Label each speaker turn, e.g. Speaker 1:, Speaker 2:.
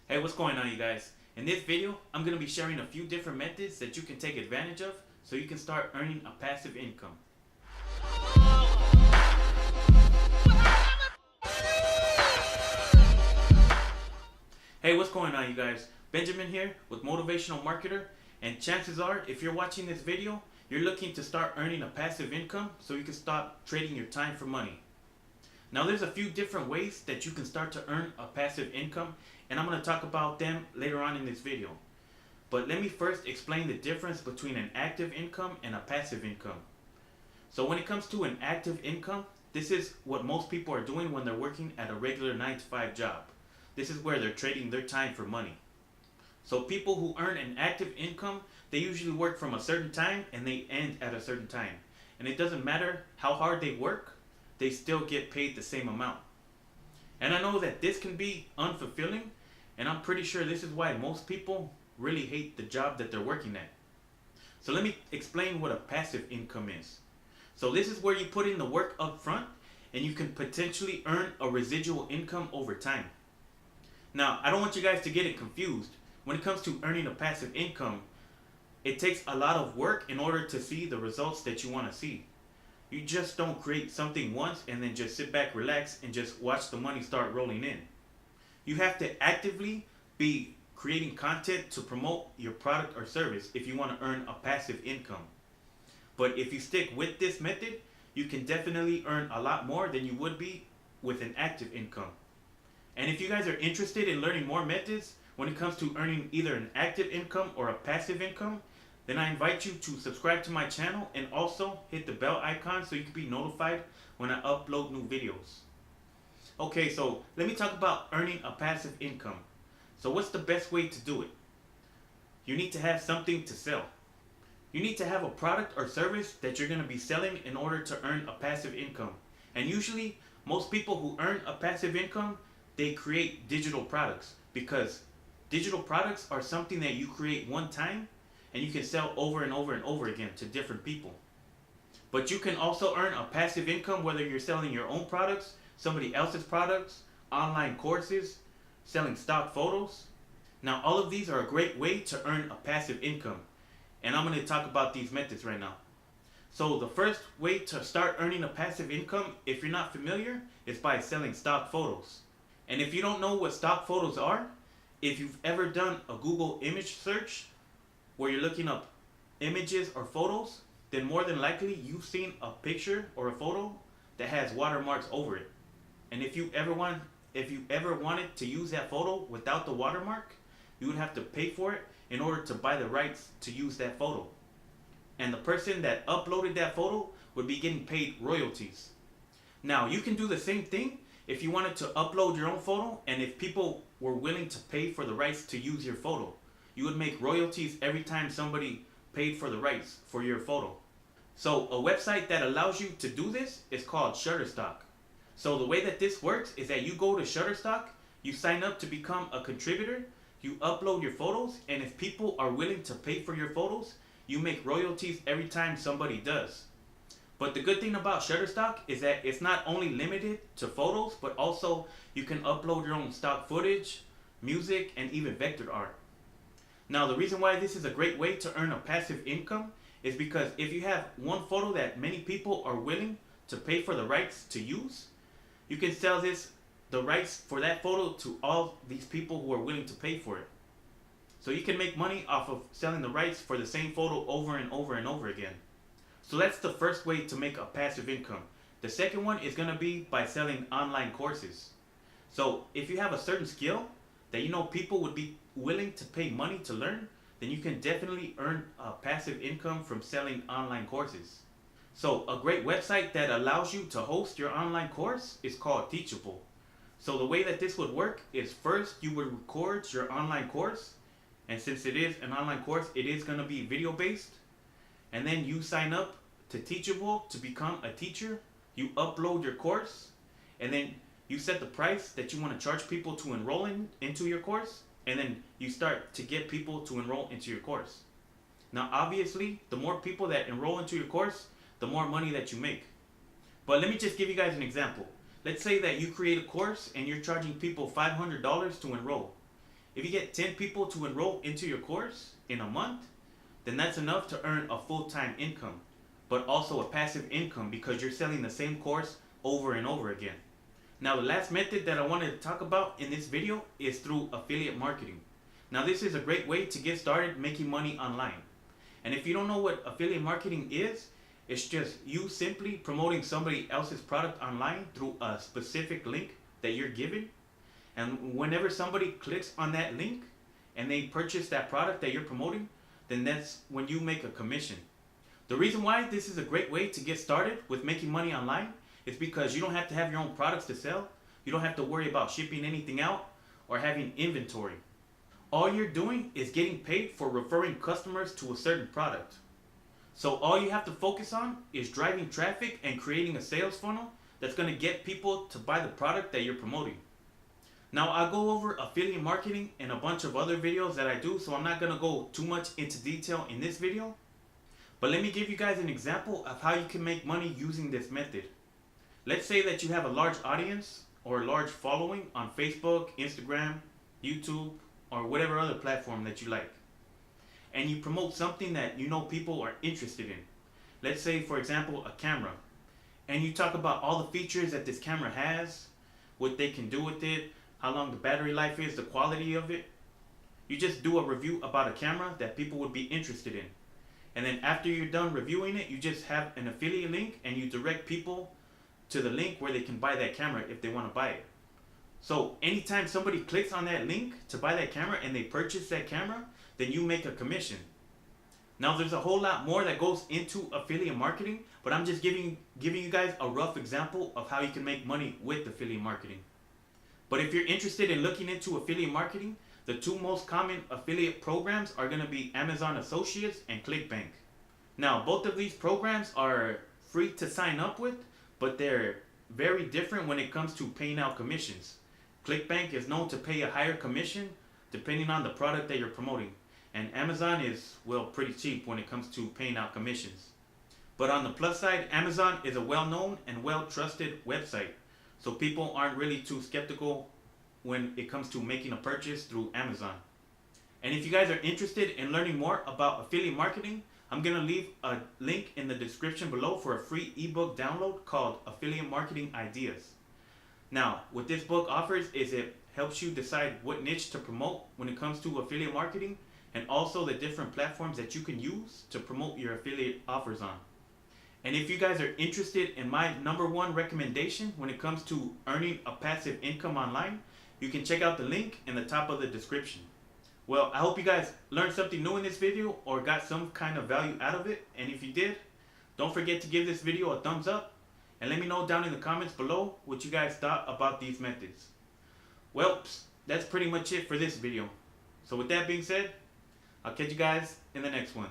Speaker 1: Hey, what's going on, you guys? In this video, I'm going to be sharing a few different methods that you can take advantage of so you can start earning a passive income. Hey, what's going on, you guys? Benjamin here with Motivational Marketer, and chances are, if you're watching this video, you're looking to start earning a passive income so you can stop trading your time for money. Now, there's a few different ways that you can start to earn a passive income, and I'm going to talk about them later on in this video. But let me first explain the difference between an active income and a passive income. So when it comes to an active income, this is what most people are doing when they're working at a regular 9 to 5 job. This is where they're trading their time for money. So people who earn an active income, they usually work from a certain time and they end at a certain time. And it doesn't matter how hard they work, they still get paid the same amount. And I know that this can be unfulfilling, and I'm pretty sure this is why most people really hate the job that they're working at. So let me explain what a passive income is. So this is where you put in the work up front and you can potentially earn a residual income over time. Now, I don't want you guys to get it confused. When it comes to earning a passive income, it takes a lot of work in order to see the results that you want to see. You just don't create something once and then just sit back, relax, and just watch the money start rolling in. You have to actively be creating content to promote your product or service if you want to earn a passive income. But if you stick with this method, you can definitely earn a lot more than you would be with an active income. And if you guys are interested in learning more methods when it comes to earning either an active income or a passive income, then I invite you to subscribe to my channel and also hit the bell icon so you can be notified when I upload new videos. Okay, so let me talk about earning a passive income. So what's the best way to do it? You need to have something to sell. You need to have a product or service that you're going to be selling in order to earn a passive income. And usually, most people who earn a passive income, they create digital products, because digital products are something that you create one time and you can sell over and over and over again to different people. But you can also earn a passive income whether you're selling your own products, somebody else's products, online courses, selling stock photos. Now, all of these are a great way to earn a passive income, and I'm going to talk about these methods right now. So the first way to start earning a passive income, if you're not familiar, is by selling stock photos. And if you don't know what stock photos are, if you've ever done a Google image search where you're looking up images or photos, then more than likely you've seen a picture or a photo that has watermarks over it. And if you ever wanted to use that photo without the watermark, you would have to pay for it in order to buy the rights to use that photo. And the person that uploaded that photo would be getting paid royalties. Now, you can do the same thing if you wanted to upload your own photo, and if people were willing to pay for the rights to use your photo, you would make royalties every time somebody paid for the rights for your photo. So a website that allows you to do this is called Shutterstock. So the way that this works is that you go to Shutterstock, you sign up to become a contributor, you upload your photos, and if people are willing to pay for your photos, you make royalties every time somebody does. But the good thing about Shutterstock is that it's not only limited to photos, but also you can upload your own stock footage, music, and even vector art. Now, the reason why this is a great way to earn a passive income is because if you have one photo that many people are willing to pay for the rights to use, you can sell the rights for that photo to all these people who are willing to pay for it. So you can make money off of selling the rights for the same photo over and over and over again. So that's the first way to make a passive income. The second one is going to be by selling online courses. So if you have a certain skill that you know people would be willing to pay money to learn, then you can definitely earn a passive income from selling online courses. So a great website that allows you to host your online course is called Teachable. So the way that this would work is, first you would record your online course, and since it is an online course, it is going to be video based. And then you sign up to Teachable to become a teacher. You upload your course, and then you set the price that you want to charge people to enroll into your course, and then you start to get people to enroll into your course. Now, obviously, the more people that enroll into your course, the more money that you make. But let me just give you guys an example. Let's say that you create a course and you're charging people $500 to enroll. If you get 10 people to enroll into your course in a month, then that's enough to earn a full-time income, but also a passive income because you're selling the same course over and over again. Now, the last method that I wanted to talk about in this video is through affiliate marketing. Now, this is a great way to get started making money online. And if you don't know what affiliate marketing is, it's just you simply promoting somebody else's product online through a specific link that you're given. And whenever somebody clicks on that link and they purchase that product that you're promoting, then that's when you make a commission. The reason why this is a great way to get started with making money online is because you don't have to have your own products to sell. You don't have to worry about shipping anything out or having inventory. All you're doing is getting paid for referring customers to a certain product. So all you have to focus on is driving traffic and creating a sales funnel that's going to get people to buy the product that you're promoting. Now, I'll go over affiliate marketing in a bunch of other videos that I do, so I'm not going to go too much into detail in this video. But let me give you guys an example of how you can make money using this method. Let's say that you have a large audience or a large following on Facebook, Instagram, YouTube, or whatever other platform that you like. And you promote something that you know people are interested in. Let's say, for example, a camera. And you talk about all the features that this camera has, what they can do with it, how long the battery life is, the quality of it. You just do a review about a camera that people would be interested in. And then after you're done reviewing it, you just have an affiliate link and you direct people to the link where they can buy that camera if they want to buy it. So anytime somebody clicks on that link to buy that camera and they purchase that camera, then you make a commission. Now, there's a whole lot more that goes into affiliate marketing, but I'm just giving you guys a rough example of how you can make money with affiliate marketing. But if you're interested in looking into affiliate marketing, the two most common affiliate programs are going to be Amazon Associates and ClickBank. Now, both of these programs are free to sign up with, but they're very different when it comes to paying out commissions. ClickBank is known to pay a higher commission depending on the product that you're promoting. And Amazon is, well, pretty cheap when it comes to paying out commissions. But on the plus side, Amazon is a well-known and well-trusted website. So people aren't really too skeptical when it comes to making a purchase through Amazon. And if you guys are interested in learning more about affiliate marketing, I'm going to leave a link in the description below for a free ebook download called Affiliate Marketing Ideas. Now, what this book offers is it helps you decide what niche to promote when it comes to affiliate marketing, and also the different platforms that you can use to promote your affiliate offers on. And if you guys are interested in my #1 recommendation when it comes to earning a passive income online, you can check out the link in the top of the description. Well, I hope you guys learned something new in this video or got some kind of value out of it. And if you did, don't forget to give this video a thumbs up and let me know down in the comments below what you guys thought about these methods. Well, that's pretty much it for this video. So with that being said, I'll catch you guys in the next one.